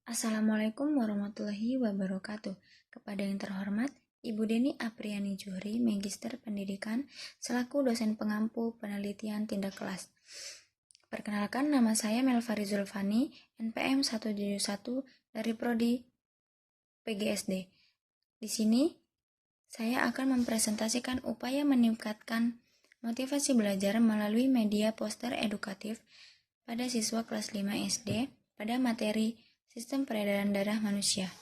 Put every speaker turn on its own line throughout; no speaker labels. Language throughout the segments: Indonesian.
Assalamualaikum warahmatullahi wabarakatuh. Kepada yang terhormat, Ibu Deni Apriani Juhri, Magister Pendidikan, selaku dosen pengampu penelitian tindak kelas. Perkenalkan, nama saya Melvari Zulfani, NPM 171 dari Prodi PGSD. Di sini, saya akan mempresentasikan upaya meningkatkan motivasi belajar melalui media poster edukatif pada siswa kelas 5 SD pada materi Sistem Peredaran Darah Manusia.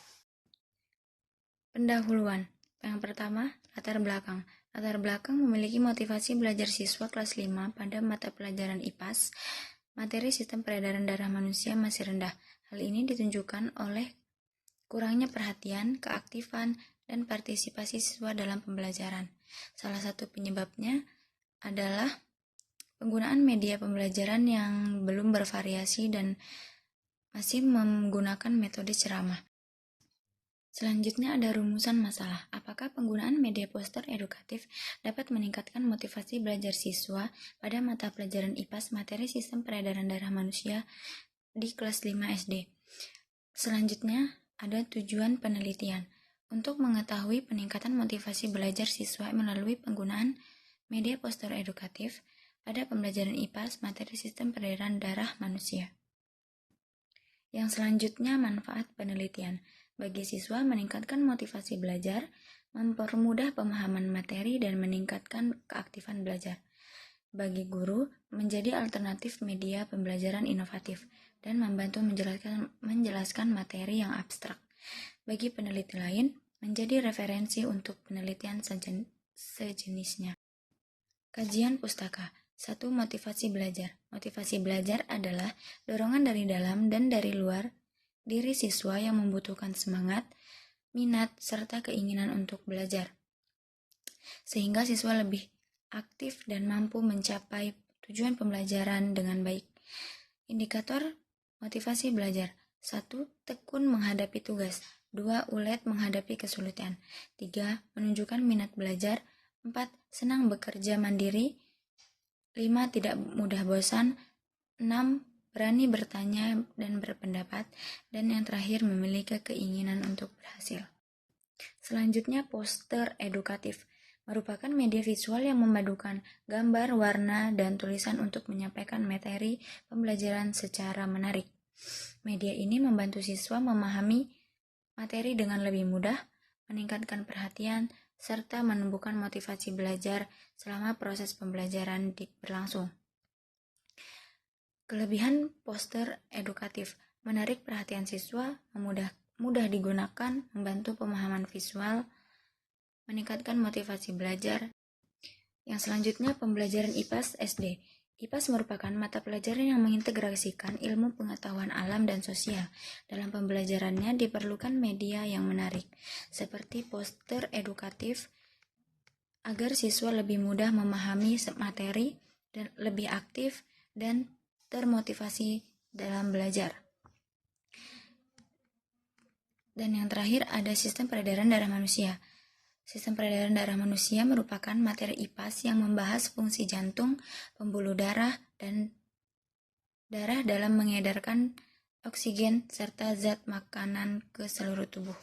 Pendahuluan. Yang pertama, latar belakang. Latar belakang memiliki motivasi belajar siswa kelas 5 pada mata pelajaran IPAS. Materi Sistem Peredaran Darah Manusia masih rendah. Hal ini ditunjukkan oleh kurangnya perhatian, keaktifan, dan partisipasi siswa dalam pembelajaran. Salah satu penyebabnya adalah penggunaan media pembelajaran yang belum bervariasi dan masih menggunakan metode ceramah. Selanjutnya ada rumusan masalah. Apakah penggunaan media poster edukatif dapat meningkatkan motivasi belajar siswa pada mata pelajaran IPAS materi Sistem Peredaran Darah Manusia di kelas 5 SD? Selanjutnya ada tujuan penelitian. Untuk mengetahui peningkatan motivasi belajar siswa melalui penggunaan media poster edukatif pada pembelajaran IPAS materi Sistem Peredaran Darah Manusia. Yang selanjutnya, manfaat penelitian. Bagi siswa meningkatkan motivasi belajar, mempermudah pemahaman materi dan meningkatkan keaktifan belajar. Bagi guru, menjadi alternatif media pembelajaran inovatif dan membantu menjelaskan materi yang abstrak. Bagi peneliti lain, menjadi referensi untuk penelitian sejenisnya. Kajian pustaka. 1. Motivasi belajar. Motivasi belajar adalah dorongan dari dalam dan dari luar diri siswa yang membutuhkan semangat, minat, serta keinginan untuk belajar, sehingga siswa lebih aktif dan mampu mencapai tujuan pembelajaran dengan baik. Indikator motivasi belajar. 1. Tekun menghadapi tugas. 2. Ulet menghadapi kesulitan. 3. Menunjukkan minat belajar. 4. Senang bekerja mandiri. 5. Tidak mudah bosan. 6. Berani bertanya dan berpendapat. Dan yang terakhir, memiliki keinginan untuk berhasil. Selanjutnya, poster edukatif merupakan media visual yang memadukan gambar, warna, dan tulisan untuk menyampaikan materi pembelajaran secara menarik. Media ini membantu siswa memahami materi dengan lebih mudah, meningkatkan perhatian, serta menumbuhkan motivasi belajar selama proses pembelajaran berlangsung. Kelebihan poster edukatif: menarik perhatian siswa, mudah digunakan, membantu pemahaman visual, meningkatkan motivasi belajar. Yang selanjutnya, pembelajaran IPAS SD. IPAS merupakan mata pelajaran yang mengintegrasikan ilmu pengetahuan alam dan sosial. Dalam pembelajarannya diperlukan media yang menarik, seperti poster edukatif, agar siswa lebih mudah memahami materi dan lebih aktif dan termotivasi dalam belajar. Dan yang terakhir ada sistem peredaran darah manusia. Sistem peredaran darah manusia merupakan materi IPAS yang membahas fungsi jantung, pembuluh darah, dan darah dalam mengedarkan oksigen serta zat makanan ke seluruh tubuh.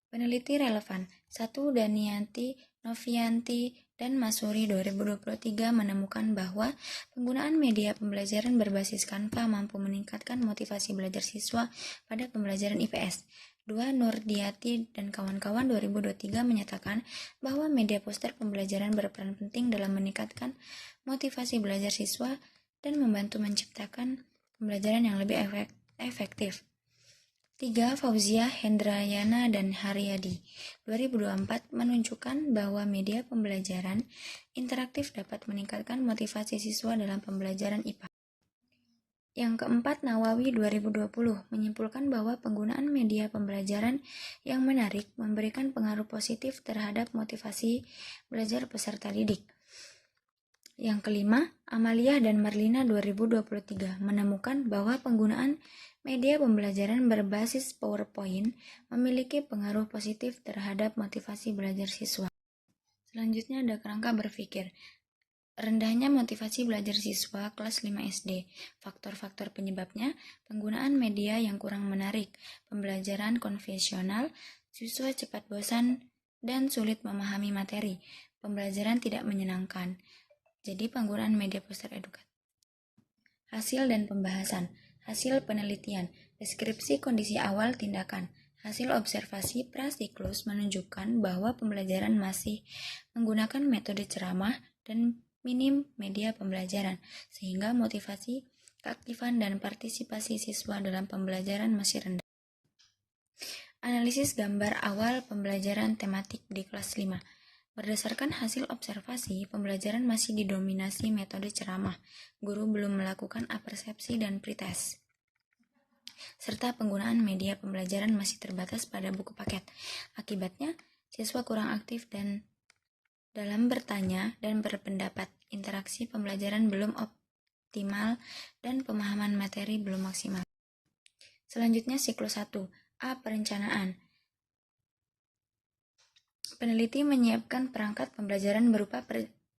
Peneliti relevan. 1. Danianti, Novianti, dan Masuri 2023 menemukan bahwa penggunaan media pembelajaran berbasis Canva mampu meningkatkan motivasi belajar siswa pada pembelajaran IPS. 2. Nurdiati dan kawan-kawan 2023 menyatakan bahwa media poster pembelajaran berperan penting dalam meningkatkan motivasi belajar siswa dan membantu menciptakan pembelajaran yang lebih efektif. 3. Fauzia, Hendrayana, dan Haryadi 2024 menunjukkan bahwa media pembelajaran interaktif dapat meningkatkan motivasi siswa dalam pembelajaran IPA. Yang keempat, Nawawi 2020 menyimpulkan bahwa penggunaan media pembelajaran yang menarik memberikan pengaruh positif terhadap motivasi belajar peserta didik. Yang kelima, Amalia dan Marlina 2023 menemukan bahwa penggunaan media pembelajaran berbasis PowerPoint memiliki pengaruh positif terhadap motivasi belajar siswa. Selanjutnya ada kerangka berpikir. Rendahnya motivasi belajar siswa kelas 5 SD. Faktor-faktor penyebabnya, penggunaan media yang kurang menarik, pembelajaran konvensional, siswa cepat bosan dan sulit memahami materi, pembelajaran tidak menyenangkan. Jadi penggunaan media poster edukatif. Hasil dan pembahasan. Hasil penelitian. Deskripsi kondisi awal tindakan. Hasil observasi prasiklus menunjukkan bahwa pembelajaran masih menggunakan metode ceramah dan minim media pembelajaran, sehingga motivasi, keaktifan, dan partisipasi siswa dalam pembelajaran masih rendah. Analisis gambar awal pembelajaran tematik di kelas 5. Berdasarkan hasil observasi, pembelajaran masih didominasi metode ceramah. Guru belum melakukan apersepsi dan pretest, serta penggunaan media pembelajaran masih terbatas pada buku paket. Akibatnya, siswa kurang aktif dan dalam bertanya dan berpendapat, interaksi pembelajaran belum optimal dan pemahaman materi belum maksimal. Selanjutnya siklus 1. A. Perencanaan. Peneliti menyiapkan perangkat pembelajaran berupa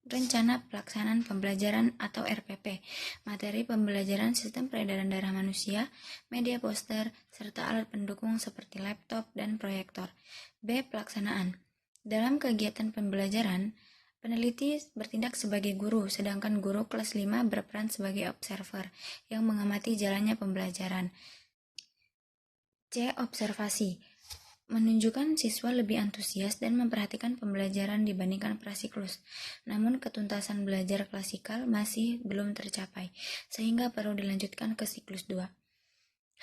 rencana pelaksanaan pembelajaran atau RPP, materi pembelajaran sistem peredaran darah manusia, media poster, serta alat pendukung seperti laptop dan proyektor. B. Pelaksanaan. Dalam kegiatan pembelajaran, peneliti bertindak sebagai guru, sedangkan guru kelas 5 berperan sebagai observer yang mengamati jalannya pembelajaran. C. Observasi. Menunjukkan siswa lebih antusias dan memperhatikan pembelajaran dibandingkan prasiklus. Namun ketuntasan belajar klasikal masih belum tercapai, sehingga perlu dilanjutkan ke siklus 2.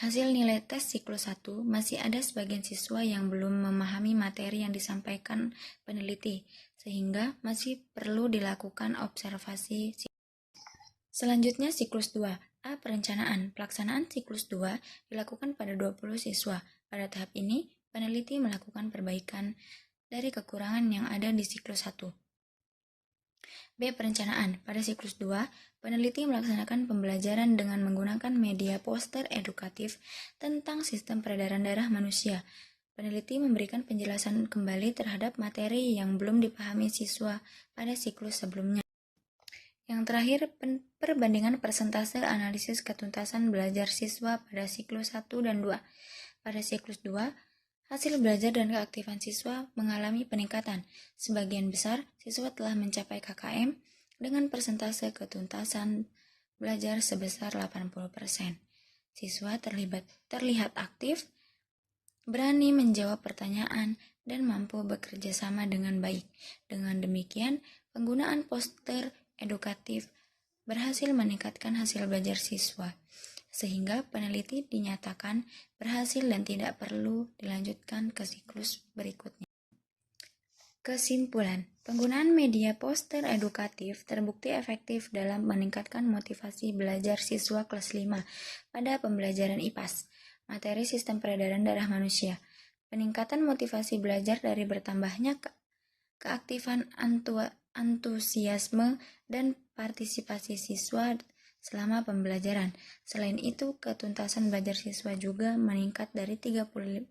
Hasil nilai tes siklus 1, masih ada sebagian siswa yang belum memahami materi yang disampaikan peneliti, sehingga masih perlu dilakukan observasi. Selanjutnya siklus 2. A. Perencanaan. Pelaksanaan siklus 2 dilakukan pada 20 siswa. Pada tahap ini, peneliti melakukan perbaikan dari kekurangan yang ada di siklus 1. B. Perencanaan. Pada siklus 2, peneliti melaksanakan pembelajaran dengan menggunakan media poster edukatif tentang sistem peredaran darah manusia. Peneliti memberikan penjelasan kembali terhadap materi yang belum dipahami siswa pada siklus sebelumnya. Yang terakhir, perbandingan persentase analisis ketuntasan belajar siswa pada siklus 1 dan 2. Pada siklus 2, hasil belajar dan keaktifan siswa mengalami peningkatan. Sebagian besar siswa telah mencapai KKM dengan persentase ketuntasan belajar sebesar 80%. Siswa terlihat aktif, berani menjawab pertanyaan, dan mampu bekerja sama dengan baik. Dengan demikian, penggunaan poster edukatif berhasil meningkatkan hasil belajar siswa, sehingga peneliti dinyatakan berhasil dan tidak perlu dilanjutkan ke siklus berikutnya. Kesimpulan, penggunaan media poster edukatif terbukti efektif dalam meningkatkan motivasi belajar siswa kelas 5 pada pembelajaran IPAS, materi sistem peredaran darah manusia. Peningkatan motivasi belajar dari bertambahnya keaktifan antusiasme dan partisipasi siswa selama pembelajaran. Selain itu, ketuntasan belajar siswa juga meningkat dari 35%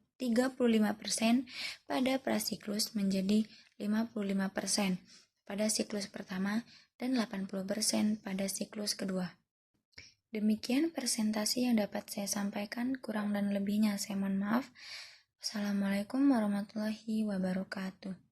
pada prasiklus menjadi 55% pada siklus pertama dan 80% pada siklus kedua. Demikian presentasi yang dapat saya sampaikan, kurang dan lebihnya saya mohon maaf. Wassalamualaikum warahmatullahi wabarakatuh.